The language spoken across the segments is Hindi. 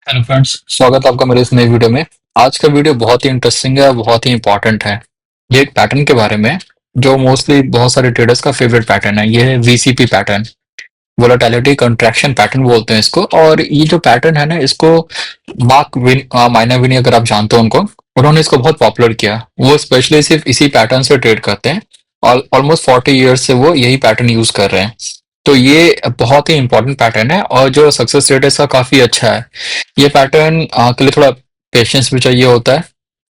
हेलो फ्रेंड्स, स्वागत है आपका मेरे इस नई वीडियो में। आज का वीडियो बहुत ही इंटरेस्टिंग है, बहुत ही इंपॉर्टेंट है। ये एक पैटर्न के बारे में है, जो मोस्टली बहुत सारे ट्रेडर्स का फेवरेट पैटर्न है। ये है VCP pattern, volatility contraction pattern बोलते हैं इसको। और ये जो पैटर्न है ना, इसको मार्क विन माइनर विनी, अगर आप जानते हो उनको, उन्होंने इसको बहुत पॉपुलर किया। वो स्पेशली सिर्फ इसी पैटर्न से ट्रेड करते हैं और ऑलमोस्ट 40 ईयर्स से वो यही पैटर्न यूज कर रहे हैं। तो ये बहुत ही इंपॉर्टेंट पैटर्न है और जो सक्सेस रेट है इसका काफी अच्छा है। ये पैटर्न के लिए थोड़ा पेशेंस भी चाहिए होता है,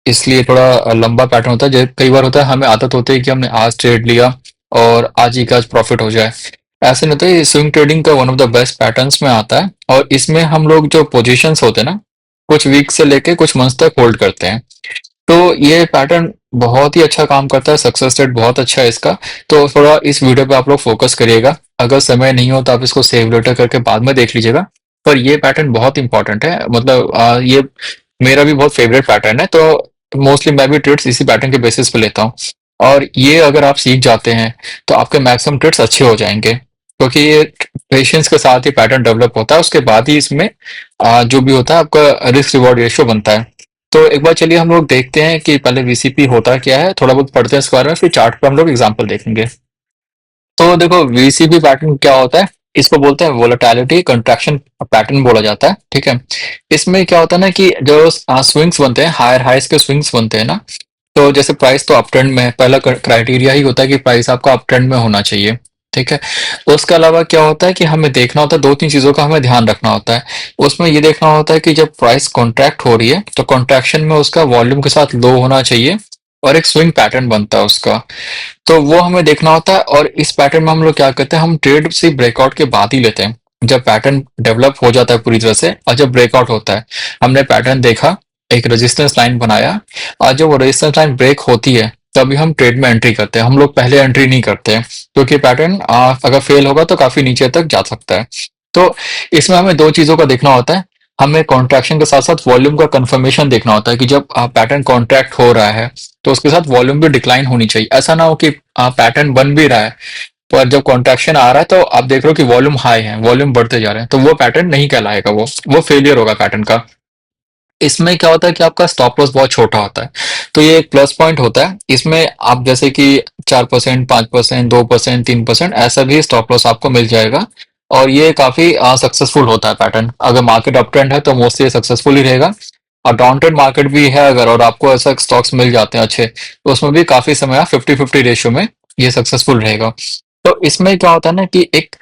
इसलिए थोड़ा लंबा पैटर्न होता है। कई बार होता है, हमें आदत होती है कि हमने आज ट्रेड लिया और आज ही का आज प्रॉफिट हो जाए। ऐसे नहीं होता है। ये स्विंग ट्रेडिंग का one of the best patterns में आता है और इसमें हम लोग जो पोजीशंस होते हैं ना, कुछ वीक से लेके कुछ मंथ्स तक होल्ड करते हैं। तो ये पैटर्न बहुत ही अच्छा काम करता है, सक्सेस रेट बहुत अच्छा है इसका। तो थोड़ा इस वीडियो पे आप लोग फोकस करिएगा। अगर समय नहीं हो तो आप इसको सेव लेटर करके बाद में देख लीजिएगा। पर ये पैटर्न बहुत इंपॉर्टेंट है, मतलब ये मेरा भी बहुत फेवरेट पैटर्न है। तो मोस्टली मैं भी ट्रेड्स इसी पैटर्न के बेसिस पे लेता हूँ। और ये अगर आप सीख जाते हैं तो आपके मैक्सिमम ट्रेड्स अच्छे हो जाएंगे, क्योंकि ये पेशेंस के साथ ही पैटर्न डेवलप होता है। उसके बाद ही इसमें जो भी होता है आपका रिस्क रिवॉर्ड रेशियो बनता है। तो एक बार चलिए हम लोग देखते हैं कि पहले वीसीपी होता क्या है, थोड़ा बहुत पढ़ते हैं इसके बारे में, फिर चार्ट पे हम लोग एग्जांपल देखेंगे। तो देखो, वीसीपी पैटर्न क्या होता है, इसको बोलते हैं वोलेटिलिटी कंट्रैक्शन पैटर्न बोला जाता है। ठीक है। इसमें क्या होता है ना कि जो स्विंग्स बनते हैं, हायर हाइस के स्विंग्स बनते हैं ना, तो जैसे प्राइस तो अप ट्रेंड में है, पहला क्राइटेरिया ही होता है कि प्राइस आपका अप ट्रेंड में होना चाहिए। ठीक है। उसके अलावा क्या होता है कि हमें देखना होता है, दो तीन चीजों का हमें ध्यान रखना होता है। उसमें ये देखना होता है कि जब प्राइस कॉन्ट्रैक्ट हो रही है तो कॉन्ट्रैक्शन में उसका वॉल्यूम के साथ लो होना चाहिए और एक स्विंग पैटर्न बनता है उसका। तो वो हमें देखना होता है। और इस पैटर्न में हम लोग क्या करते हैं, हम ट्रेड से ब्रेकआउट के बाद ही लेते हैं, जब पैटर्न डेवलप हो जाता है पूरी तरह से और जब ब्रेकआउट होता है। हमने पैटर्न देखा, एक रेजिस्टेंस लाइन बनाया, और जब वो रेजिस्टेंस लाइन ब्रेक होती है तभी हम ट्रेड में एंट्री करते हैं। हम लोग पहले एंट्री नहीं करते हैं, क्योंकि पैटर्न अगर फेल होगा तो काफी नीचे तक जा सकता है। तो इसमें हमें दो चीजों का देखना होता है। हमें कॉन्ट्रैक्शन के साथ साथ वॉल्यूम का कंफर्मेशन देखना होता है कि जब पैटर्न कॉन्ट्रैक्ट हो रहा है तो उसके साथ वॉल्यूम भी डिक्लाइन होनी चाहिए। ऐसा ना हो कि पैटर्न बन भी रहा है पर जब कॉन्ट्रैक्शन आ रहा है तो आप देख रहे हो कि वॉल्यूम हाई है, वॉल्यूम बढ़ते जा रहे हैं, तो वो पैटर्न नहीं कहलाएगा, वो फेलियर होगा पैटर्न का। इसमें क्या होता है कि आपका स्टॉप लॉस बहुत छोटा होता है, तो ये एक प्लस पॉइंट होता है। इसमें आप जैसे कि 4%, 5%, 2%, 3% ऐसा भी स्टॉप लॉस आपको मिल जाएगा। और ये काफी सक्सेसफुल होता है पैटर्न। अगर मार्केट अप ट्रेंड है तो मोस्टली सक्सेसफुल ही रहेगा। और डाउन ट्रेंड मार्केट भी है अगर, और आपको ऐसा स्टॉक्स मिल जाते हैं अच्छे, तो उसमें भी काफी समय 50-50 रेशियो में ये सक्सेसफुल रहेगा। तो इसमें क्या होता है ना कि एक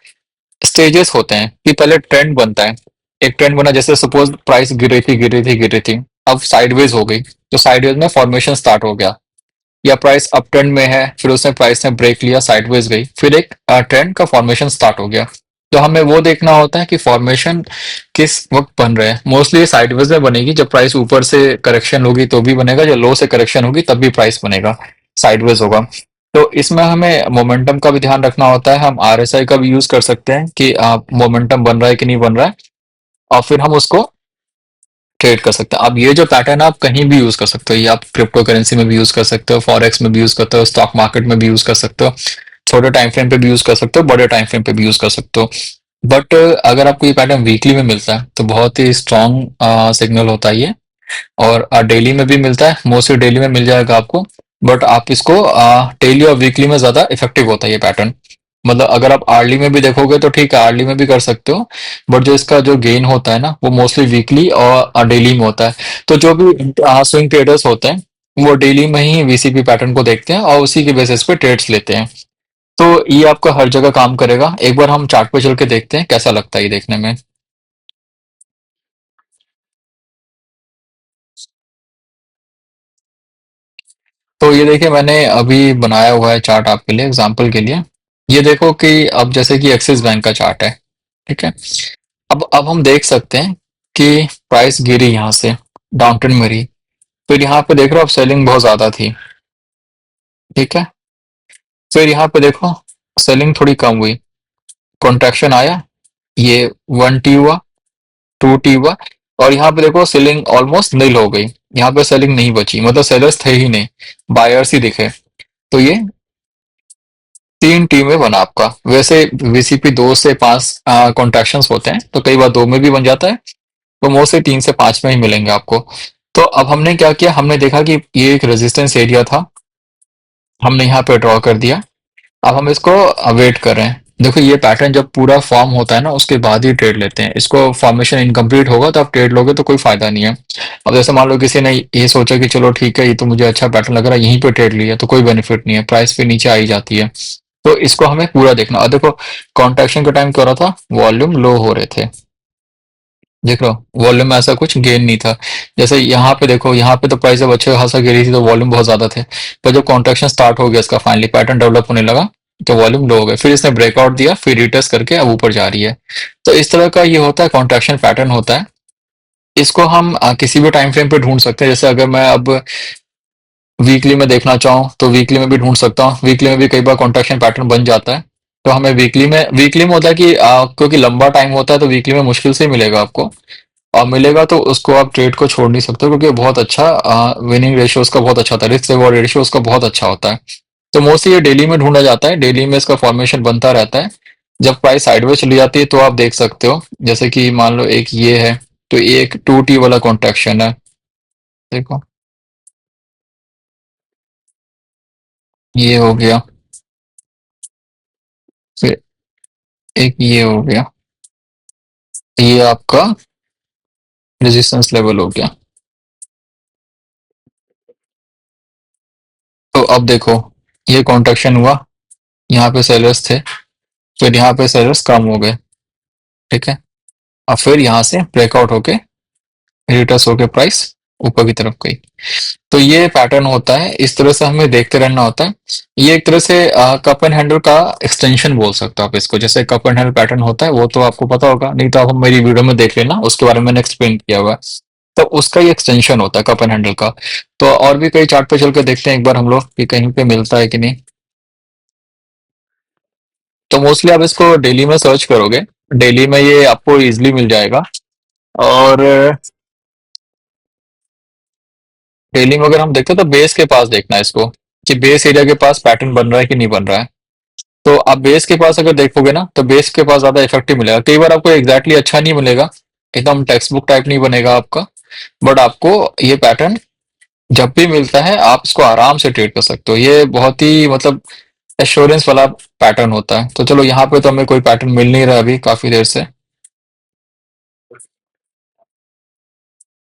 स्टेजेस होते हैं कि पहले ट्रेंड बनता है। एक ट्रेंड बना, जैसे सपोज प्राइस गिरी थी, अब साइडवेज हो गई, तो साइडवेज में फॉर्मेशन स्टार्ट हो गया। या प्राइस अप ट्रेंड में है, फिर उसने प्राइस ने ब्रेक लिया, साइडवेज गई, फिर एक ट्रेंड का फॉर्मेशन स्टार्ट हो गया। तो हमें वो देखना होता है कि फॉर्मेशन किस वक्त बन रहे हैं। मोस्टली साइडवेज में बनेगी, जब प्राइस ऊपर से करेक्शन होगी तो भी बनेगा, जब लो से करेक्शन होगी तब भी प्राइस बनेगा, साइडवेज होगा। तो इसमें हमें मोमेंटम का भी ध्यान रखना होता है। हम आरएसआई का भी यूज कर सकते हैं कि मोमेंटम बन रहा है कि नहीं बन रहा है, और फिर हम उसको ट्रेड कर सकते हैं। अब ये जो पैटर्न आप कहीं भी यूज कर सकते हो, ये आप क्रिप्टो करेंसी में भी यूज कर सकते हो, फॉरेक्स में भी यूज करते हो, स्टॉक मार्केट में भी यूज कर सकते हो, छोटे टाइम फ्रेम पे भी यूज कर सकते हो, बड़े टाइम फ्रेम पे भी यूज कर सकते हो। बट अगर आपको ये पैटर्न वीकली में मिलता है तो बहुत ही स्ट्रॉन्ग सिग्नल होता है ये। और डेली में भी मिलता है, मोस्टली डेली में मिल जाएगा आपको। बट आप इसको डेली और वीकली में ज्यादा इफेक्टिव होता है ये पैटर्न। मतलब अगर आप आर्ली में भी देखोगे तो ठीक है, आर्ली में भी कर सकते हो। बट जो इसका जो गेन होता है ना, वो मोस्टली वीकली और डेली में होता है। तो जो भी स्विंग ट्रेडर्स होते हैं वो डेली में ही वीसीपी पैटर्न को देखते हैं और उसी के बेसिस पे ट्रेड्स लेते हैं। तो ये आपका हर जगह काम करेगा। एक बार हम चार्ट पे चल के देखते हैं कैसा लगता है ये देखने में। तो ये देखिए, मैंने अभी बनाया हुआ है चार्ट आपके लिए, एग्जांपल के लिए। ये देखो कि अब जैसे कि एक्सिस बैंक का चार्ट है। ठीक है। अब हम देख सकते हैं कि प्राइस गिरी यहाँ से, डाउन ट्रेंड में रही, फिर यहाँ पे देख रहे हो अब सेलिंग बहुत ज्यादा थी। ठीक है। फिर यहाँ पे देखो सेलिंग थोड़ी कम हुई, कॉन्ट्रैक्शन आया, ये 1T हुआ, 2T हुआ, और यहाँ पे देखो सेलिंग ऑलमोस्ट नील हो गई। यहाँ पे सेलिंग नहीं बची, मतलब सेलर्स थे ही नहीं, बायर्स ही दिखे। तो ये 3 टी में बना आपका। वैसे वीसीपी 2 से 5 कॉन्ट्रैक्शंस होते हैं, तो कई बार 2 में भी बन जाता है। तो मोस्टली 3 से 5 में ही मिलेंगे आपको। तो अब हमने क्या किया, हमने देखा कि ये एक रेजिस्टेंस एरिया था, हमने यहाँ पे ड्रॉ कर दिया। अब हम इसको वेट कर रहे हैं। देखो ये पैटर्न जब पूरा फॉर्म होता है ना उसके बाद ही ट्रेड लेते हैं, इसको फॉर्मेशन इनकम्प्लीट होगा तो आप ट्रेड लोगे तो कोई फायदा नहीं है। अब जैसे मान लो किसी ने ये सोचा कि चलो ठीक है ये तो मुझे अच्छा पैटर्न लग रहा है, यहीं पे ट्रेड लिया, तो कोई बेनिफिट नहीं है, प्राइस फिर नीचे आ ही जाती है। तो इसको हमें पूरा देखना। और देखो कॉन्ट्रैक्शन का टाइम क्या हो रहा था, वॉल्यूम लो हो रहे थे, देख लो वॉल्यूम में ऐसा कुछ गेन नहीं था। जैसे यहाँ पे देखो, यहाँ पे तो प्राइस जब अच्छे खासा गिरी थी तो वॉल्यूम बहुत ज्यादा थे, पर जब कॉन्ट्रैक्शन स्टार्ट हो गया इसका, फाइनली पैटर्न डेवलप होने लगा, तो वॉल्यूम लो हो गया, फिर इसने ब्रेकआउट दिया, फिर रिटेस्ट करके अब ऊपर जा रही है। तो इस तरह का ये होता है, कॉन्ट्रैक्शन पैटर्न होता है। इसको हम किसी भी टाइम फ्रेम पे ढूंढ सकते हैं। जैसे अगर मैं अब वीकली में देखना चाहूँ तो वीकली में भी ढूंढ सकता हूँ, वीकली में भी कई बार कॉन्ट्रैक्शन पैटर्न बन जाता है। तो हमें वीकली में होता है कि क्योंकि लंबा टाइम होता है तो वीकली में मुश्किल से ही मिलेगा आपको, और मिलेगा तो उसको आप ट्रेड को छोड़ नहीं सकते, क्योंकि बहुत अच्छा विनिंग रेशियो उसका बहुत अच्छा होता है, रिस्क रिवॉर्ड रेशियो उसका बहुत अच्छा होता है। तो मोस्टली ये डेली में ढूंढा जाता है, डेली में इसका फॉर्मेशन बनता रहता है। जब प्राइस साइडवेज चली जाती है तो आप देख सकते हो, जैसे कि मान लो एक ये है, तो ये एक 2T वाला कॉन्ट्रैक्शन है, देखो ये हो गया, फिर एक ये हो गया, ये आपका रेजिस्टेंस लेवल हो गया। तो अब देखो ये कॉन्ट्रैक्शन हुआ, यहाँ पे सेलर्स थे, फिर यहाँ पे सेलर्स कम हो गए, ठीक है, और फिर यहाँ से ब्रेकआउट होके रिटर्स होके प्राइस ऊपर की तरफ गई। तो ये पैटर्न होता है, इस तरह से हमें देखते रहना होता है। ये एक तरह से कप एंड हैंडल का एक्सटेंशन बोल सकते हो आप इसको, जैसे कप एंड हैंडल पैटर्न होता है वो तो आपको पता होगा, नहीं तो आप मेरी वीडियो में देख लेना, उसके बारे में मैंने एक्सप्लेन किया हुआ है। तो उसका ये एक्सटेंशन होता है कप एंड हैंडल का। तो और भी कई चार्ट पे चल के देखते हैं एक बार हम लोग कि कहीं पे मिलता है कि नहीं। तो मोस्टली आप इसको डेली में सर्च करोगे, डेली में ये आपको इजिली मिल जाएगा। और डेली में अगर हम देखते हैं तो बेस के पास देखना है इसको, कि बेस एरिया के पास पैटर्न बन रहा है कि नहीं बन रहा है। तो आप बेस के पास अगर देखोगे ना तो बेस के पास ज्यादा इफेक्टिव मिलेगा, कई बार आपको एग्जैक्टली अच्छा नहीं मिलेगा, एकदम टेक्स्ट बुक टाइप नहीं बनेगा आपका, बट आपको ये पैटर्न जब भी मिलता है आप इसको आराम से ट्रेड कर सकते हो। ये बहुत ही मतलब एश्योरेंस वाला पैटर्न होता है। तो चलो यहाँ पे तो हमें कोई पैटर्न मिल नहीं रहा अभी काफी देर से,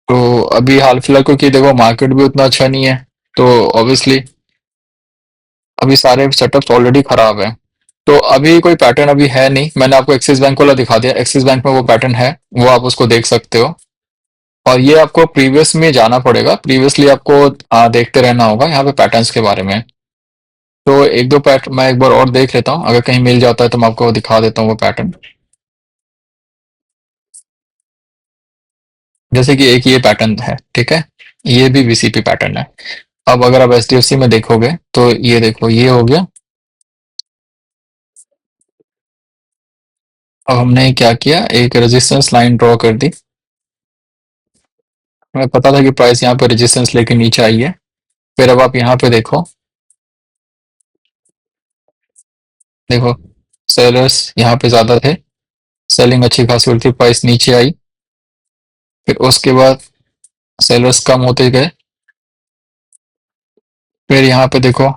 तो अभी हाल फिलहाल क्योंकि देखो मार्केट भी उतना अच्छा नहीं है, तो ऑब्वियसली अभी सारे सेटअप्स ऑलरेडी खराब है। तो अभी कोई पैटर्न अभी है नहीं, मैंने आपको एक्सिस बैंक वाला दिखा दिया, एक्सिस बैंक में वो पैटर्न है, वो आप उसको देख सकते हो। और ये आपको प्रीवियस में जाना पड़ेगा, प्रीवियसली आपको देखते रहना होगा यहाँ पे पैटर्न्स के बारे में। तो एक दो पैटर्न मैं एक बार और देख लेता हूँ, अगर कहीं मिल जाता है तो मैं आपको दिखा देता हूँ वो पैटर्न। जैसे कि एक ये पैटर्न है, ठीक है, ये भी वीसीपी पैटर्न है। अब अगर आप एचडीएफसी में देखोगे तो ये देखो ये हो गया। अब हमने क्या किया, एक रेजिस्टेंस लाइन ड्रॉ कर दी, हमें पता था कि प्राइस यहाँ पे रेजिस्टेंस लेके नीचे आई है। फिर अब आप यहाँ पे देखो, देखो सेलर्स यहाँ पे ज्यादा थे, सेलिंग अच्छी खासी हुई थी, प्राइस नीचे आई, फिर उसके बाद सेलर्स कम होते गए, फिर यहाँ पे देखो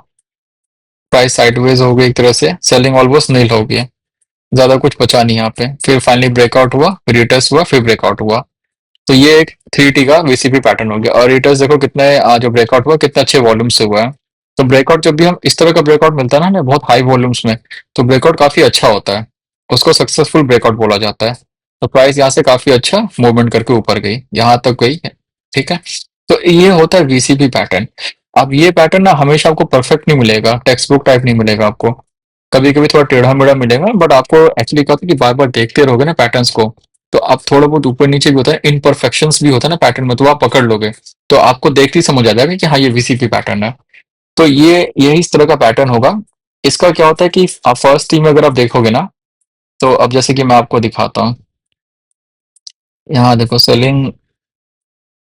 प्राइस साइडवेज हो गई, एक तरह से सेलिंग ऑलमोस्ट नील हो गई, ज्यादा कुछ बचा नहीं यहाँ पे, फिर फाइनली ब्रेकआउट हुआ, फिर रिटेस्ट हुआ, फिर ब्रेकआउट हुआ। तो ये एक 3T का वीसीपी पैटर्न हो गया। और रिटेस्ट देखो कितने जो ब्रेकआउट हुआ कितने अच्छे वॉल्यूम से हुआ है। तो ब्रेकआउट जब भी हम इस तरह का ब्रेकआउट मिलता है ना हमें बहुत हाई वॉल्यूम्स में, तो ब्रेकआउट काफी अच्छा होता है, उसको सक्सेसफुल ब्रेकआउट बोला जाता है। तो प्राइस यहाँ से काफी अच्छा मूवमेंट करके ऊपर गई, यहाँ तक गई है, ठीक है। तो ये होता है वीसीपी पैटर्न। अब ये पैटर्न ना हमेशा आपको परफेक्ट नहीं मिलेगा, टेक्स्ट बुक टाइप नहीं मिलेगा आपको, कभी कभी थोड़ा टेढ़ा मेढ़ा मिलेगा, बट आपको एक्चुअली क्या होता है कि बार बार देखते रहोगे ना पैटर्न्स को, तो आप थोड़ा बहुत ऊपर नीचे भी होता है, इनपरफेक्शंस भी होता है ना पैटर्न में, तो आप पकड़ लोगे, तो आपको देखते ही समझ आ जाएगा कि हाँ ये वीसीपी पैटर्न है। तो ये यही इस तरह का पैटर्न होगा। इसका क्या होता है कि आप फर्स्ट टीम में अगर आप देखोगे ना, तो अब जैसे कि मैं आपको दिखाता हूँ, यहाँ देखो सेलिंग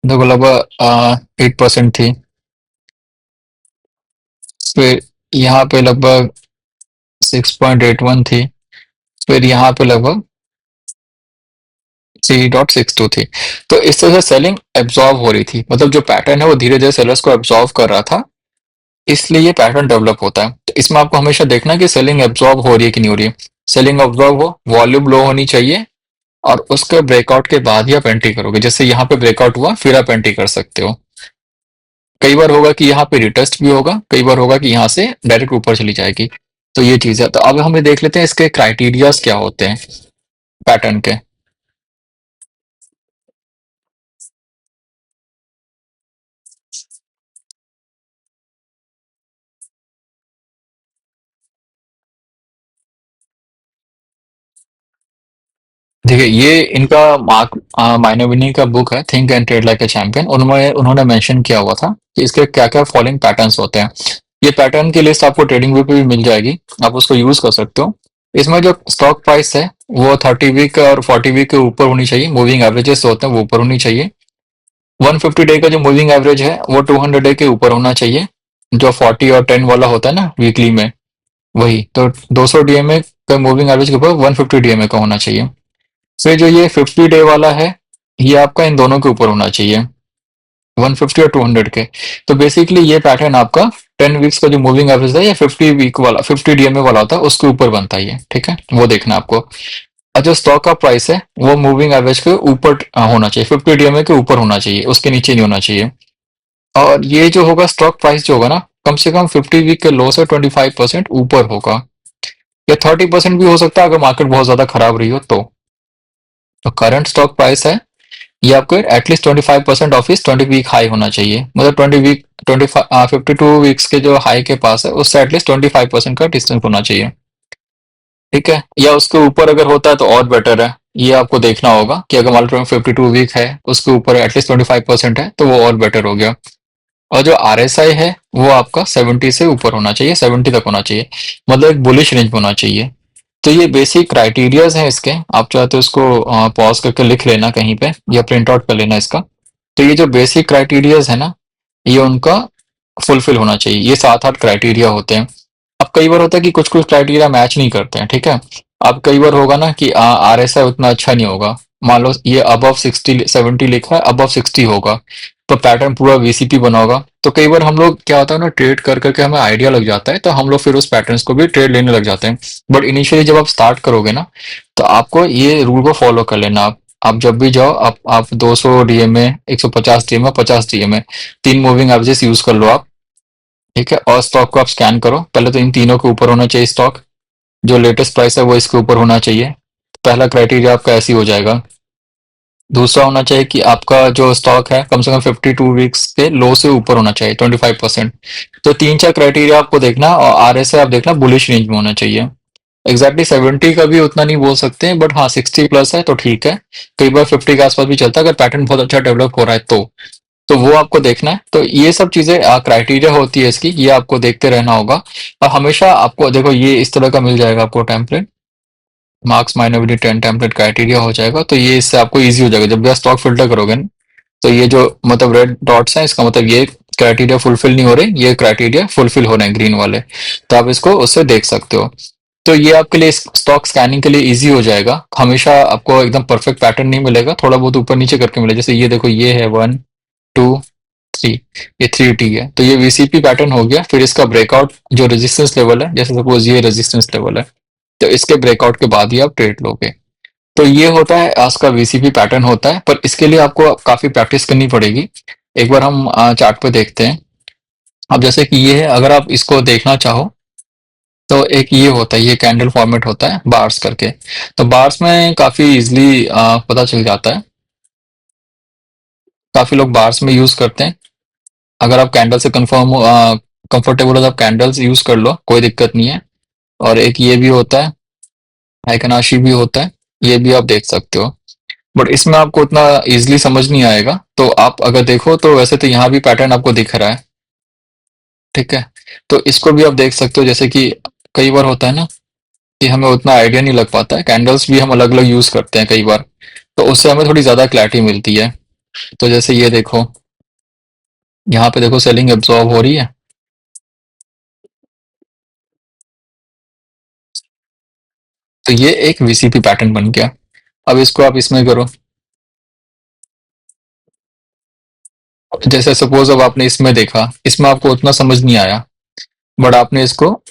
देखो लगभग 8% थी, फिर यहाँ पे लगभग 6.81 थी, फिर यहाँ पे लगभग 3.62 थी। तो इस तरह से सेलिंग एब्जॉर्ब हो रही थी, मतलब जो पैटर्न है वो धीरे धीरे सेलर्स को एब्जॉर्ब कर रहा था, इसलिए ये पैटर्न डेवलप होता है। तो इसमें आपको हमेशा देखना है कि सेलिंग एब्जॉर्ब हो रही है कि नहीं हो रही है। सेलिंग एब्जॉर्ब हो, वॉल्यूम लो होनी चाहिए, और उसके ब्रेकआउट के बाद ही आप एंट्री करोगे। जैसे यहाँ पे ब्रेकआउट हुआ फिर आप एंट्री कर सकते हो। कई बार होगा कि यहाँ पे रिटेस्ट भी होगा, कई बार होगा कि यहाँ से डायरेक्ट ऊपर चली जाएगी। तो ये चीज है। तो अब हमें देख लेते हैं इसके क्राइटेरियाज क्या होते हैं पैटर्न के। देखिए, ये इनका मार्क माइनोविनी का बुक है, think and trade like a champion. उन्होंने उन्होंने मेंशन किया हुआ था कि इसके क्या क्या फॉलोइंग पैटर्न्स होते हैं। ये पैटर्न की लिस्ट आपको ट्रेडिंग व्यू पे भी मिल जाएगी, आप उसको यूज कर सकते हो। इसमें जो स्टॉक प्राइस है वो 30 वीक और 40 वीक के ऊपर होनी चाहिए। मूविंग एवरेजेस होते हैं वो ऊपर होनी चाहिए। 150 डे का जो मूविंग एवरेज है वो 200 डे के ऊपर होना चाहिए। जो 40 और 10 वाला होता है ना वीकली में, वही तो 200 डीएमए का मूविंग एवरेज के ऊपर 150 डीएमए का होना चाहिए। फिर जो ये 50 डे वाला है, ये आपका इन दोनों के ऊपर होना चाहिए, 150 और 200 के। तो बेसिकली ये पैटर्न आपका 10 वीक्स का जो मूविंग एवरेज है या 50 वीक वाला 50 डीएमए वाला होता है उसके ऊपर बनता ही है, ठीक है, वो देखना आपको। और जो स्टॉक का प्राइस है वो मूविंग एवरेज के ऊपर होना चाहिए, 50 डीएमए के ऊपर होना चाहिए, उसके नीचे नहीं होना चाहिए। और ये जो होगा स्टॉक प्राइस जो होगा ना, कम से कम 50 वीक के लो से 25% ऊपर होगा, या 30% भी हो सकता है अगर मार्केट बहुत ज्यादा खराब रही हो तो। करंट स्टॉक प्राइस है, ये आपको एटलीस्ट 25% ऑफ इस 20 वीक हाई होना चाहिए, मतलब 20 वीक 52 वीक्स के जो हाई के पास है उससे एटलीस्ट 25% का डिस्टेंस होना चाहिए, ठीक है। या उसके ऊपर अगर होता है तो और बेटर है। ये आपको देखना होगा कि अगर मान लो 52 वीक है, उसके ऊपर एटलीस्ट 25% है तो वो और बेटर हो गया। और जो RSI है वो आपका 70 से ऊपर होना चाहिए, 70 तक होना चाहिए, मतलब एक बुलिश रेंज में होना चाहिए। तो ये बेसिक क्राइटेरियाज हैं इसके। आप चाहे तो इसको पॉज करके लिख लेना कहीं पे या प्रिंट आउट कर लेना इसका। तो ये जो बेसिक क्राइटेरियाज है ना, ये उनका फुलफिल होना चाहिए। ये 7-8 क्राइटेरिया होते हैं। अब कई बार होता है कि कुछ कुछ क्राइटेरिया मैच नहीं करते हैं, ठीक है। अब कई बार होगा ना कि RSI उतना अच्छा नहीं होगा। मान लो ये अबव 60 70 लिखा है, अबव 60 होगा, तो पैटर्न पूरा VCP बना होगा। तो कई बार हम लोग क्या होता है ना, ट्रेड कर करके हमें आइडिया लग जाता है, तो हम लोग फिर उस पैटर्न्स को भी ट्रेड लेने लग जाते हैं। बट इनिशियली जब आप स्टार्ट करोगे ना, तो आपको ये रूल को फॉलो कर लेना। आप जब भी जाओ, आप 200 डीएमए, 150 डीएमए, 50 डीएमए, तीन मूविंग एवरेजेस यूज कर लो आप, ठीक है। और स्टॉक को आप स्कैन करो, पहले तो इन तीनों के ऊपर होना चाहिए स्टॉक। जो लेटेस्ट प्राइस है वो इसके ऊपर होना चाहिए। पहला क्राइटेरिया आपका ऐसे ही हो जाएगा। दूसरा होना चाहिए कि आपका जो स्टॉक है कम से कम 52 वीक्स के लो से ऊपर होना चाहिए, 25%। तो तीन चार क्राइटेरिया आपको देखना, और RSI आप देखना बुलिश रेंज में होना चाहिए। एग्जैक्टली 70 का भी उतना नहीं बोल सकते हैं, बट हाँ 60 प्लस है तो ठीक है। कई बार 50 के आसपास भी चलता है अगर पैटर्न बहुत अच्छा डेवलप हो रहा है तो वो आपको देखना है। तो ये सब चीजें क्राइटेरिया होती है इसकी, ये आपको देखते रहना होगा। और हमेशा आपको देखो ये इस तरह का मिल जाएगा आपको template, marks minority 10 template criteria हो जाएगा। तो ये इससे आपको इजी हो जाएगा जब भी आप स्टॉक फिल्टर करोगे ना। तो ये जो मतलब रेड डॉट्स हैं इसका मतलब ये क्राइटेरिया फुलफिल नहीं हो रहे, ये क्राइटेरिया फुलफिल हो रहे हैं ग्रीन वाले। तो आप इसको उससे देख सकते हो। तो ये आपके लिए स्टॉक स्कैनिंग के लिए इजी हो जाएगा। हमेशा आपको एकदम परफेक्ट पैटर्न नहीं मिलेगा, थोड़ा बहुत ऊपर नीचे करके मिलेगा। जैसे ये देखो, ये है 1 2 3, ये 3T है, तो ये VCP पैटर्न हो गया। फिर इसका ब्रेकआउट जो रेजिस्टेंस लेवल है, जैसे सपोज ये रेजिस्टेंस लेवल है, तो इसके ब्रेकआउट के बाद ही आप ट्रेड लोगे। तो ये होता है आज का VCP पैटर्न होता है, पर इसके लिए आपको काफी प्रैक्टिस करनी पड़ेगी। एक बार हम चार्ट पे देखते हैं। अब जैसे कि ये है, अगर आप इसको देखना चाहो तो एक ये होता है, ये कैंडल फॉर्मेट होता है बार्स करके। तो बार्स में काफी इजिली पता चल जाता है। काफी लोग बार्स में यूज करते हैं। अगर आप कैंडल से कंफर्टेबल हो तो आप कैंडल्स यूज कर लो, कोई दिक्कत नहीं है। और एक ये भी होता है, हाइकनाशी भी होता है, ये भी आप देख सकते हो। बट इसमें आपको उतना इजिली समझ नहीं आएगा। तो आप अगर देखो तो वैसे तो यहाँ भी पैटर्न आपको दिख रहा है, ठीक है। तो इसको भी आप देख सकते हो। जैसे कि कई बार होता है ना कि हमें उतना आइडिया नहीं लग पाता है, कैंडल्स भी हम अलग अलग यूज करते हैं कई बार, तो उससे हमें थोड़ी ज्यादा क्लैरिटी मिलती है। तो जैसे ये देखो, यहाँ पे देखो सेलिंग एब्जॉर्ब हो रही है। तो ये एक VCP पैटर्न बन गया। अब इसको आप इसमें करो, जैसे सपोज अब आपने इसमें देखा, इसमें आपको उतना समझ नहीं आया, बट आपने इसको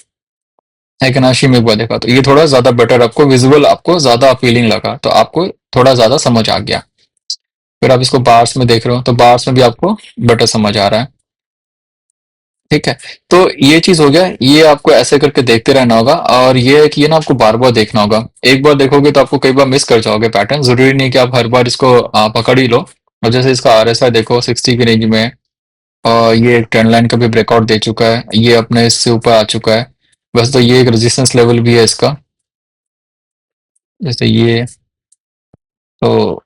एकनाशी में एक बार देखा, तो ये थोड़ा ज्यादा बेटर, आपको विजुअल आपको ज्यादा अपीलिंग लगा, तो आपको थोड़ा ज्यादा समझ आ गया। फिर आप इसको बार्स में देख रहे हो, तो बार्स में भी आपको बेटर समझ आ रहा है। ठीक है, तो ये चीज हो गया, ये आपको ऐसे करके देखते रहना होगा, और ये है कि ये ना आपको बार बार देखना होगा। एक बार देखोगे तो आपको कई बार मिस कर जाओगे पैटर्न, जरूरी नहीं कि आप हर बार इसको पकड़ ही लो। अब जैसे इसका आरएसआई देखो 60 की रेंज में, और ये एक ट्रेंड लाइन का भी ब्रेकआउट दे चुका है, ये अपने इससे ऊपर आ चुका है। वैसे तो ये एक रेजिस्टेंस लेवल भी है इसका, जैसे ये, तो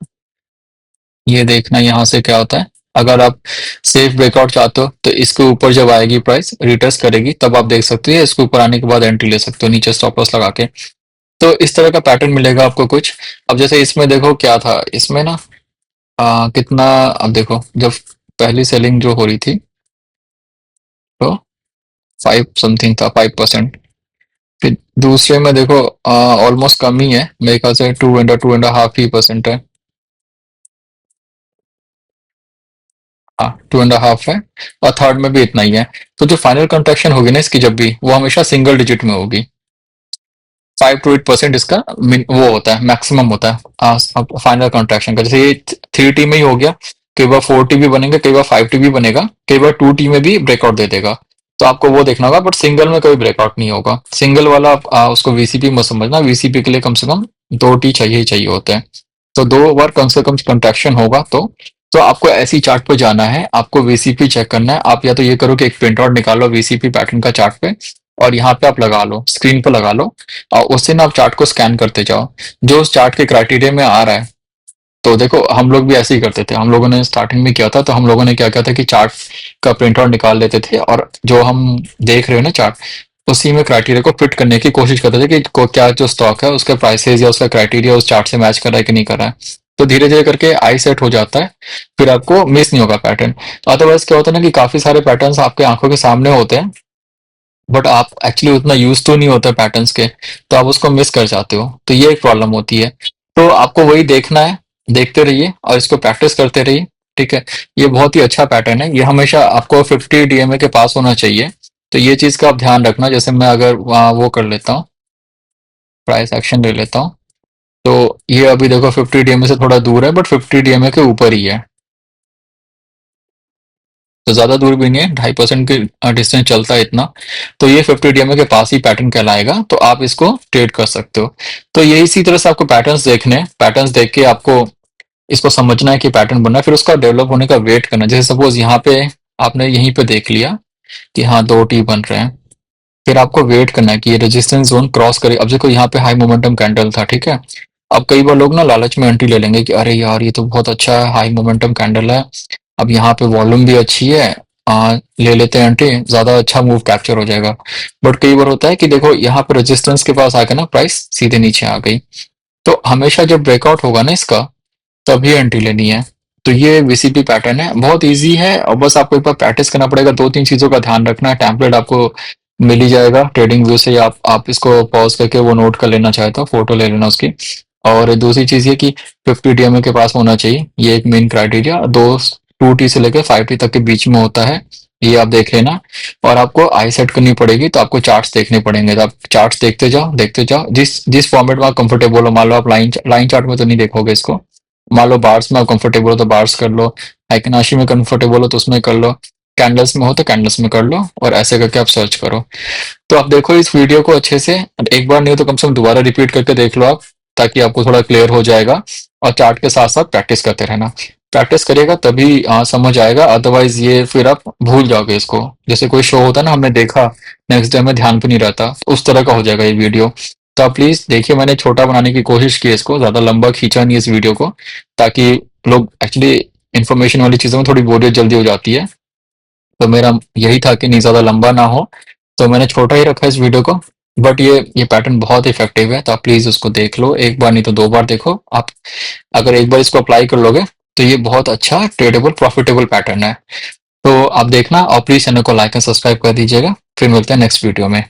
ये देखना यहाँ से क्या होता है। अगर आप सेफ ब्रेकआउट चाहते हो तो इसके ऊपर जब आएगी प्राइस रिटेस्ट करेगी, तब आप देख सकते हो, इसके ऊपर आने के बाद एंट्री ले सकते हो नीचे स्टॉप लॉस लगा के। तो इस तरह का पैटर्न मिलेगा आपको कुछ। अब जैसे इसमें देखो क्या था, इसमें ना कितना, अब देखो जब पहली सेलिंग जो हो रही थी, तो 5 समथिंग था, 5%। फिर दूसरे में देखो ऑलमोस्ट कम ही है, मेरे ख्याल से 2 एंड 2.5% है। हाँ, 2.5 है, और थर्ड में भी इतना ही है। तो जो फाइनल कंट्रैक्शन होगी ना इसकी, जब भी वो हमेशा सिंगल डिजिट में होगी। 5 to 8% इसका वो होता है, मैक्सिमम होता है फाइनल कॉन्ट्रैक्शन का। जैसे ये 3T में ही हो गया, कई बार 4T भी बनेगा, कई बार 5T भी बनेगा, कई बार 2T में भी ब्रेकआउट दे देगा। तो आपको वो देखना होगा, बट सिंगल में कभी ब्रेकआउट नहीं होगा। सिंगल वाला आप उसको वीसीपी मत समझना, वीसीपी के लिए कम से कम 2T चाहिए ही चाहिए होते हैं। तो 2 बार कम से कम कंट्रैक्शन होगा, तो आपको ऐसी चार्ट पे जाना है, आपको वीसीपी चेक करना है। आप या तो ये करो कि एक प्रिंट आउट निकालो वीसीपी पैटर्न का चार्ट पे, और यहाँ पे आप लगा लो, स्क्रीन पे लगा लो, और उससे ना आप चार्ट को स्कैन करते जाओ, जो उस चार्ट के क्राइटेरिया में आ रहा है। तो देखो हम लोग भी ऐसे ही करते थे, हम लोगों ने स्टार्टिंग में किया था, तो हम लोगों ने क्या किया था कि चार्ट का प्रिंट आउट निकाल लेते थे, और जो हम देख रहे हो ना चार्ट, उसी में क्राइटेरिया को फिट करने की कोशिश करते थे कि क्या जो स्टॉक है उसके प्राइसेस या उसका क्राइटेरिया उस चार्ट से मैच कर रहा है कि नहीं कर रहा है। तो धीरे धीरे करके आई सेट हो जाता है, फिर आपको मिस नहीं होगा पैटर्न। अदरवाइज क्या होता है ना कि काफी सारे पैटर्न्स आपके आंखों के सामने होते हैं, बट आप एक्चुअली उतना यूज तो नहीं होता पैटर्न्स के, तो आप उसको मिस कर जाते हो, तो ये एक प्रॉब्लम होती है। तो आपको वही देखना है, देखते रहिए और इसको प्रैक्टिस करते रहिए। ठीक है, ये बहुत ही अच्छा पैटर्न है, ये हमेशा आपको 50 डीएमए के पास होना चाहिए। तो ये चीज का आप ध्यान रखना। जैसे मैं अगर वहाँ वो कर लेता हूँ, प्राइस एक्शन ले लेता हूँ, तो ये अभी देखो 50 डीएमए से थोड़ा दूर है, बट 50 डीएमए के ऊपर ही है, तो ज्यादा दूर भी नहीं है, 2.5% के डिस्टेंस चलता है इतना। तो ये 50 डीएमए के पास ही पैटर्न कहलाएगा, तो आप इसको ट्रेड कर सकते हो। तो ये इसी तरह से आपको पैटर्न्स देखने हैं, पैटर्न्स देख के आपको इसको समझना है कि पैटर्न बनना है, फिर उसका डेवलप होने का वेट करना है। जैसे सपोज यहाँ पे आपने यहीं पे देख लिया कि हाँ 2T बन रहे हैं, फिर आपको वेट करना है कि ये रेजिस्टेंस जोन क्रॉस करे। अब देखो यहाँ पे हाई मोमेंटम कैंडल था, ठीक है। अब कई बार लोग ना लालच में एंट्री ले लेंगे कि अरे यार ये तो बहुत अच्छा है, हाई मोमेंटम कैंडल है, अब यहाँ पे वॉल्यूम भी अच्छी है, ले लेते हैं एंट्री, ज्यादा अच्छा मूव कैप्चर हो जाएगा। बट कई बार होता है कि देखो यहाँ पे रेजिस्टेंस के पास आके ना प्राइस सीधे नीचे आ गई, तो हमेशा जब ब्रेकआउट होगा ना इसका, तभी एंट्री लेनी है। तो ये वीसीपी पैटर्न है, बहुत इजी है, और बस आपको एक बार प्रैक्टिस करना पड़ेगा। 2-3 चीजों का ध्यान रखना है, टेम्पलेट आपको मिल ही जाएगा ट्रेडिंग व्यू से, या आप इसको पॉज करके वो नोट कर लेना चाहे तो फोटो ले लेना उसकी। और दूसरी चीज ये कि 50 डीएमए के पास होना चाहिए, ये एक मेन क्राइटेरिया। 2T से लेकर 5T तक के बीच में होता है, ये आप देख लेना। और आपको आई सेट करनी पड़ेगी, तो आपको चार्ट्स देखने पड़ेंगे, तो आप चार्ट्स देखते जाओ देखते जाओ, जिस जिस फॉर्मेट में आप कंफर्टेबल हो। मान लो आप लाइन लाइन चार्ट में तो नहीं देखोगे इसको, मान लो बार्स में आप कंफर्टेबल हो तो बार्स कर लो, हाइकनाशी में कंफर्टेबल हो तो उसमें कर लो, कैंडल्स में हो तो कैंडल्स में कर लो, और ऐसे करके आप सर्च करो। तो आप देखो इस वीडियो को अच्छे से, एक बार नहीं हो तो कम से कम दोबारा रिपीट करके देख लो आप, ताकि आपको थोड़ा क्लियर हो जाएगा। और चार्ट के साथ साथ प्रैक्टिस करते रहना, प्रैक्टिस करिएगा तभी समझ आएगा, अदरवाइज ये फिर आप भूल जाओगे इसको। जैसे कोई शो होता है ना, हमने देखा, नेक्स्ट डे में ध्यान पे नहीं रहता, तो उस तरह का हो जाएगा ये वीडियो। तो आप प्लीज देखिए, मैंने छोटा बनाने की कोशिश की है इसको, ज्यादा लंबा खींचा नहीं इस वीडियो को, ताकि लोग एक्चुअली इन्फॉर्मेशन वाली चीजों में थोड़ी बोरियत जल्दी हो जाती है। तो मेरा यही था कि नहीं ज्यादा लंबा ना हो, तो मैंने छोटा ही रखा इस वीडियो को। बट ये पैटर्न बहुत इफेक्टिव है, तो आप प्लीज उसको देख लो, एक बार नहीं तो 2 बार देखो आप। अगर एक बार इसको अप्लाई कर लोगे, तो ये बहुत अच्छा ट्रेडेबल प्रॉफिटेबल पैटर्न है। तो आप देखना, और प्लीज चैनल को लाइक एंड सब्सक्राइब कर दीजिएगा। फिर मिलते हैं नेक्स्ट वीडियो में।